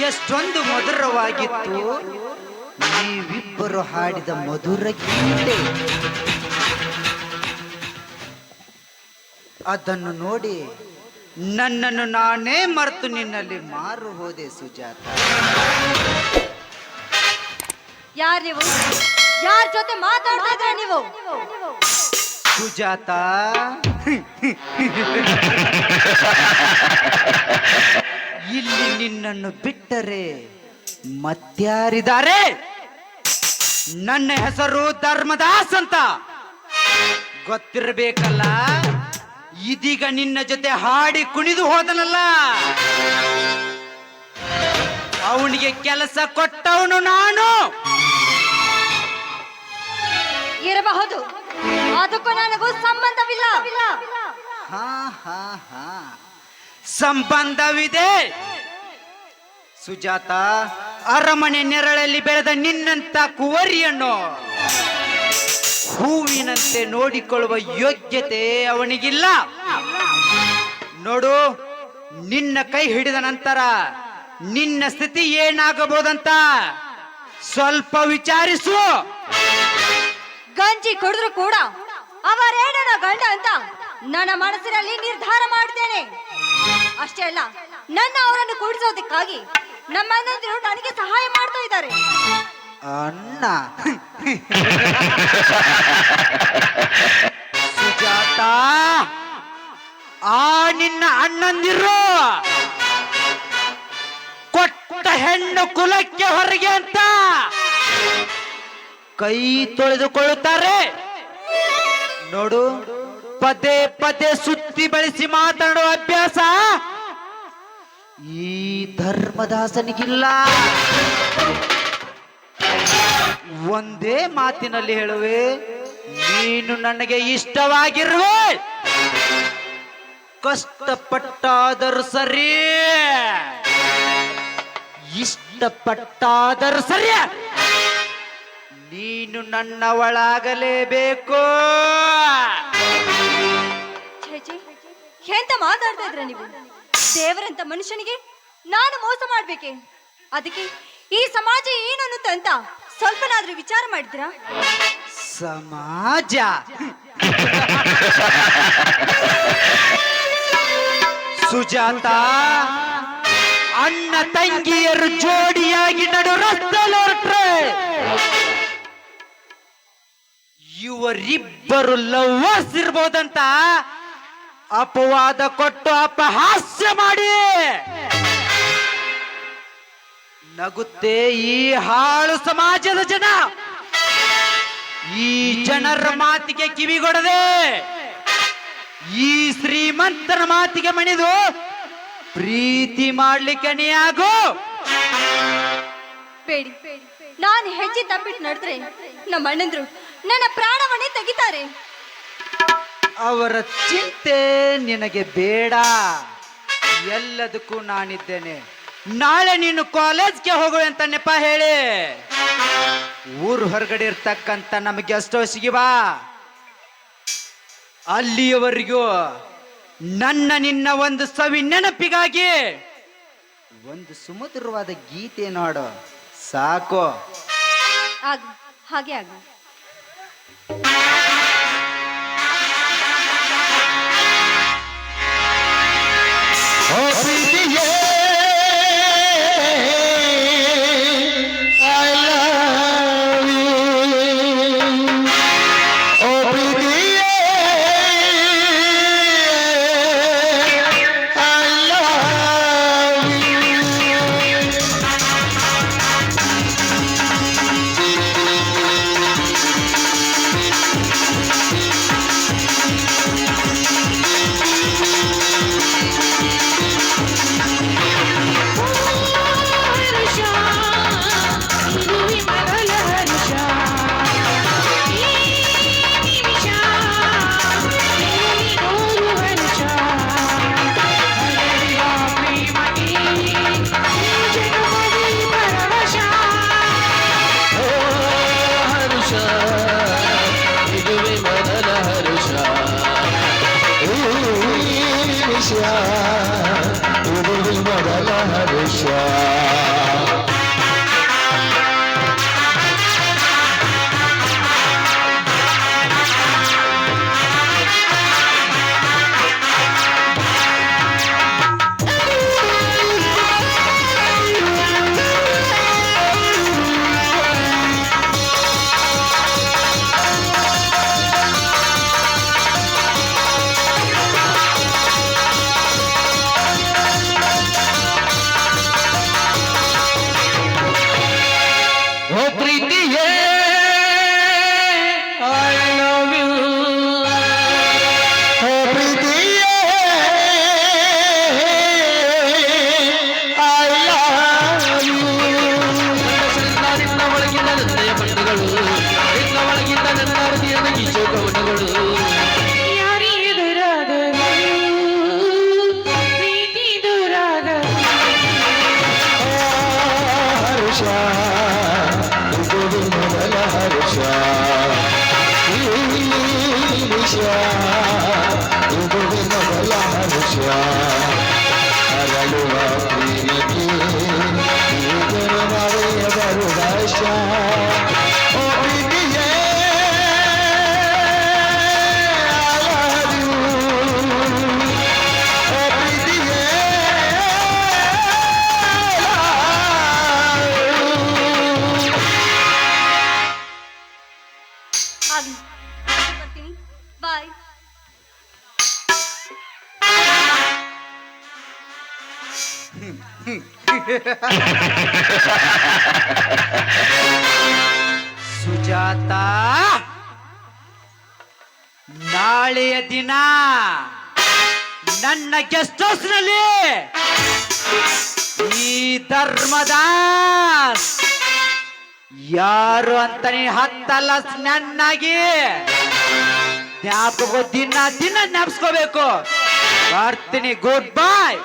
ಎಷ್ಟೊಂದು ಮಧುರವಾಗಿತ್ತು ನೀವಿಬ್ಬರು ಹಾಡಿದ ಮಧುರ ಗೀತೆ. ಅದನ್ನು ನೋಡಿ ನನ್ನನ್ನು ನಾನೇ ಮರೆತು ನಿನ್ನಲ್ಲಿ ಮಾರು ಹೋದೆ ಸುಜಾತ. ಯಾರ್ ನೀವು? ಯಾರ ಜೊತೆ ಮಾತಾಡ್ತಾ ಇದ್ರ ನೀವು? ಸುಜಾತ, ಇಲ್ಲಿ ನಿನ್ನನ್ನು ಬಿಟ್ಟರೆ ಮತ್ಯಾರಿದ್ದಾರೆ? ನನ್ನ ಹೆಸರು ಧರ್ಮದಾಸ್ ಅಂತ ಗೊತ್ತಿರಬೇಕಲ್ಲ. ಇದೀಗ ನಿನ್ನ ಜೊತೆ ಹಾಡಿ ಕುಣಿದು ಹೋದನಲ್ಲ, ಅವನಿಗೆ ಕೆಲಸ ಕೊಟ್ಟವನು ನಾನು. ಇರಬಹುದು, ಅದಕ್ಕೂ ನನಗೂ ಸಂಬಂಧವಿಲ್ಲ. ಹಾ ಹಾ ಹಾ, ಸಂಬಂಧವಿದೆ ಸುಜಾತ. ಅರಮನೆ ನೆರಳಲ್ಲಿ ಬೆಳೆದ ನಿನ್ನಂತ ಕುವರಿಯನ್ನು ಹೂವಿನಂತೆ ನೋಡಿಕೊಳ್ಳುವ ಯೋಗ್ಯತೆ ಅವನಿಗಿಲ್ಲ. ನೋಡು, ನಿನ್ನ ಕೈ ಹಿಡಿದ ನಂತರ ನಿನ್ನ ಸ್ಥಿತಿ ಏನಾಗಬಹುದಂತ ಸ್ವಲ್ಪ ವಿಚಾರಿಸು. ಗಂಜಿ ಕುಡಿದ್ರು ಕೂಡ ಅವರೇನ ಗಂಡ ಅಂತ ನನ್ನ ಮನಸ್ಸಿನಲ್ಲಿ ನಿರ್ಧಾರ ಮಾಡಿದ್ದೇನೆ. ಅಷ್ಟೇ ಅಲ್ಲ, ನನ್ನ ಅವರನ್ನು ಕೂಡಿಸೋದಕ್ಕಾಗಿ ನಮ್ಮ ಅಣ್ಣಂದಿರು ನನಗೆ ಸಹಾಯ ಮಾಡ್ತಾ ಇದ್ದಾರೆ. ಅಣ್ಣ ಸುಜಾತ, ಆ ನಿನ್ನ ಅಣ್ಣಂದಿರು ಕೊಟ್ಟ ಹೆಣ್ಣು ಕುಲಕ್ಕೆ ಹೊರಗೆ ಅಂತ ಕೈ ತೊಳೆದುಕೊಳ್ಳುತ್ತಾರೆ. ನೋಡು, ಪದೇ ಪದೇ ಸುತ್ತಿ ಬಳಸಿ ಮಾತನಾಡುವ ಅಭ್ಯಾಸ ಈ ಧರ್ಮದಾಸನಿಗಿಲ್ಲ. ಒಂದೇ ಮಾತಿನಲ್ಲಿ ಹೇಳುವೆ, ನೀನು ನನಗೆ ಇಷ್ಟವಾಗಿರುವೆ. ಕಷ್ಟಪಟ್ಟಾದರೂ ಸರಿ, ಇಷ್ಟಪಟ್ಟಾದರೂ ಸರಿ, ನೀನು ನನ್ನವಳಾಗಲೇಬೇಕು. ಎಂತ ಮಾತಾಡ್ತಾ ಇದ್ರ ನೀವು? ದೇವರಂತ ಮನುಷ್ಯನಿಗೆ ನಾನು ಮೋಸ ಮಾಡ್ಬೇಕೆ? ಅದಕ್ಕೆ ಈ ಸಮಾಜ ಏನನ್ನುತ್ತ ಅಂತ ಸ್ವಲ್ಪನಾದ್ರೂ ವಿಚಾರ ಮಾಡಿದ್ರಾ? ಸಮಾಜ ಸುಜಾತ, ಅಣ್ಣ ತಂಗಿಯರು ಜೋಡಿಯಾಗಿ ನಡು ರಸ್ತೆಯಲ್ಲಿ ಹೊರಟ್ರೆ ಇವರಿಬ್ಬರು ಲವ್ವರ್ಸ್ ಇರ್ಬೋದಂತ ಅಪವಾದ ಕೊಟ್ಟು ಅಪಹಾಸ್ಯ ಮಾಡಿ ನಗುತ್ತೆ ಈ ಹಾಳು ಸಮಾಜದ ಜನ. ಈ ಜನರ ಮಾತಿಗೆ ಕಿವಿಗೊಡದೆ ಈ ಶ್ರೀಮಂತರ ಮಾತಿಗೆ ಮಣಿದು ಪ್ರೀತಿ ಮಾಡ್ಲಿಕ್ಕೆ ನೀಯಾಗು. ಬೇಡಿ, ನಾನು ಹೆಜ್ಜೆ ತಪ್ಪಿಟ್ಟು ನಡೆದ್ರೆ ನಮ್ಮ ಅಣ್ಣಂದ್ರು ನನ್ನ ಪ್ರಾಣವನ್ನೇ ತೆಗಿತಾರೆ. ಅವರ ಚಿಂತೆ ನಿನಗೆ ಬೇಡ, ಎಲ್ಲದಕ್ಕೂ ನಾನಿದ್ದೇನೆ. ನಾಳೆ ನೀನು ಕಾಲೇಜ್ಗೆ ಹೋಗುವಂತ ನೆಪ ಹೇಳಿ ಊರು ಹೊರಗಡೆ ಇರ್ತಕ್ಕಂತ ನಮಗೆ ಗೆಸ್ಟ್ ಹೌಸ್ಗೆ ಬಾ. ಅಲ್ಲಿಯವರೆಗೂ ನನ್ನ ನಿನ್ನ ಒಂದು ಸವಿ ನೆನಪಿಗಾಗಿ ಒಂದು ಸುಮಧುರವಾದ ಗೀತೆ ನೋಡು ಸಾಕು. ಹಾಗೆ ಆಗು. ಸುಜಾತ, ನಾಳೆಯ ದಿನ ನನ್ನ ಗೆಸ್ಟ್ ಹೌಸ್ ನಲ್ಲಿ ಈ ಧರ್ಮದಾಸ್ ಯಾರು ಅಂತ ನೀ ಹತ್ತಲ್ಲ ನನ್ನಾಗಿ ಜ್ಞಾಪಕ ದಿನ ದಿನ ಜ್ಞಾಪಿಸ್ಕೋಬೇಕು. ಬರ್ತೀನಿ. ಗುಡ್ ಬಾಯ್.